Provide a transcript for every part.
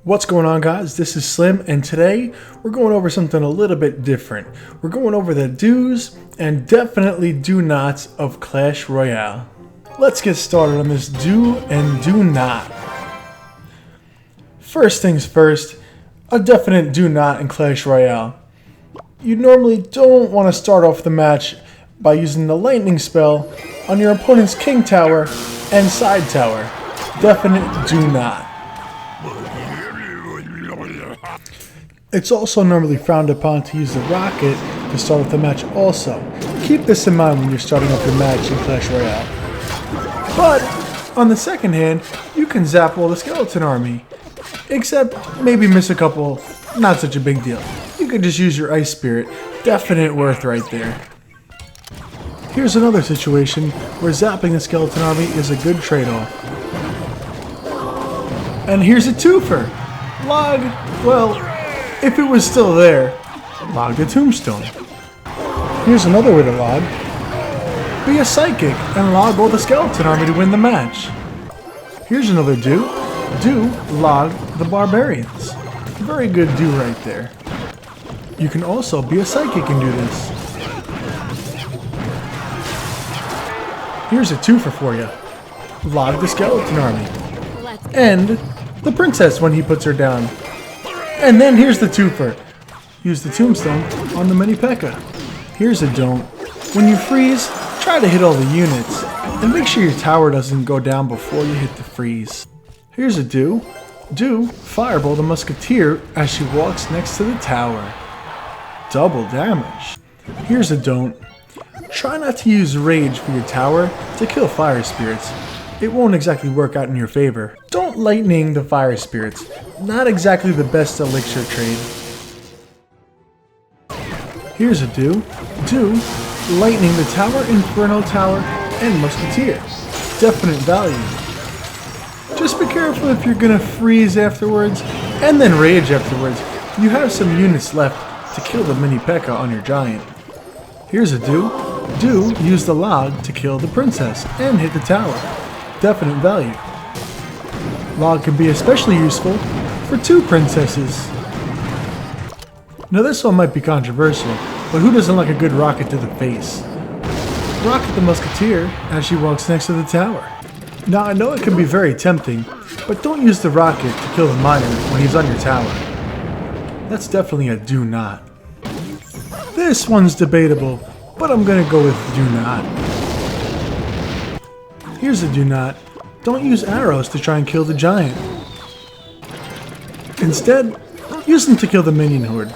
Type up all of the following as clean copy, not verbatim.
What's going on, guys? This is Slim, and today we're going over something a little bit different. We're going over the do's and definitely do nots of Clash Royale. Let's get started on this do and do not. First things first, a definite do not in Clash Royale. You normally don't want to start off the match by using the lightning spell on your opponent's king tower and side tower. Definite do not. It's also normally frowned upon to use the rocket to start off the match also. Keep this in mind when you're starting off your match in Clash Royale. But, on the second hand, you can zap all the skeleton army. Except, maybe miss a couple, not such a big deal. You can just use your ice spirit. Definite worth right there. Here's another situation where zapping the skeleton army is a good trade-off. And here's a twofer. Log, well, if it was still there, log the tombstone. Here's another way to log. Be a psychic and log all the skeleton army to win the match. Here's another do. Do log the barbarians. Very good do right there. You can also be a psychic and do this. Here's a twofer for you. Log the skeleton army. And the princess when he puts her down. And then here's the twofer. Use the tombstone on the mini P.E.K.K.A. Here's a don't. When you freeze, try to hit all the units. And make sure your tower doesn't go down before you hit the freeze. Here's a do. Do fireball the musketeer as she walks next to the tower. Double damage. Here's a don't. Try not to use rage for your tower to kill fire spirits. It won't exactly work out in your favor. Don't lightning the fire spirits. Not exactly the best elixir trade. Here's a do. Do lightning the tower, inferno tower, and musketeer. Definite value. Just be careful if you're gonna freeze afterwards and then rage afterwards. You have some units left to kill the mini P.E.K.K.A. on your giant. Here's a do. Do use the log to kill the princess and hit the tower. Definite value. Log can be especially useful for two princesses. Now this one might be controversial, but who doesn't like a good rocket to the face? Rocket the musketeer as she walks next to the tower. Now I know it can be very tempting, but don't use the rocket to kill the miner when he's on your tower. That's definitely a do not. This one's debatable, but I'm gonna go with do not. Here's a do not. Don't use arrows to try and kill the giant. Instead, use them to kill the minion horde.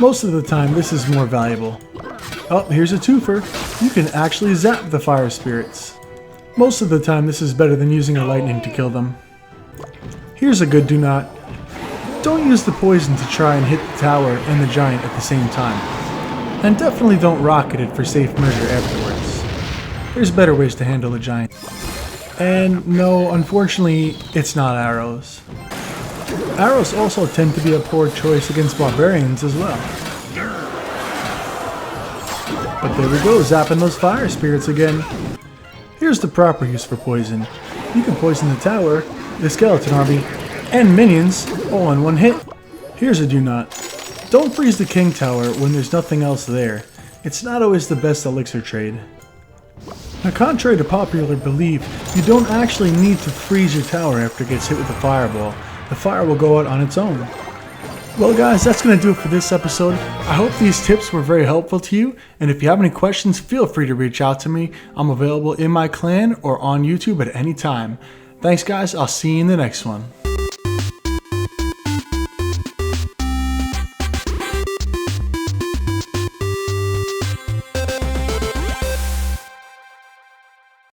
Most of the time, this is more valuable. Oh, here's a twofer. You can actually zap the fire spirits. Most of the time, this is better than using a lightning to kill them. Here's a good do not. Don't use the poison to try and hit the tower and the giant at the same time. And definitely don't rocket it for safe measure afterwards. There's better ways to handle a giant. And no, unfortunately, it's not arrows. Arrows also tend to be a poor choice against barbarians as well. But there we go, zapping those fire spirits again. Here's the proper use for poison. You can poison the tower, the skeleton army, and minions all in one hit. Here's a do not. Don't freeze the king tower when there's nothing else there. It's not always the best elixir trade. Now, contrary to popular belief, you don't actually need to freeze your tower after it gets hit with a fireball. The fire will go out on its own. Well guys, that's going to do it for this episode. I hope these tips were very helpful to you, and if you have any questions, feel free to reach out to me. I'm available in my clan or on YouTube at any time. Thanks guys, I'll see you in the next one.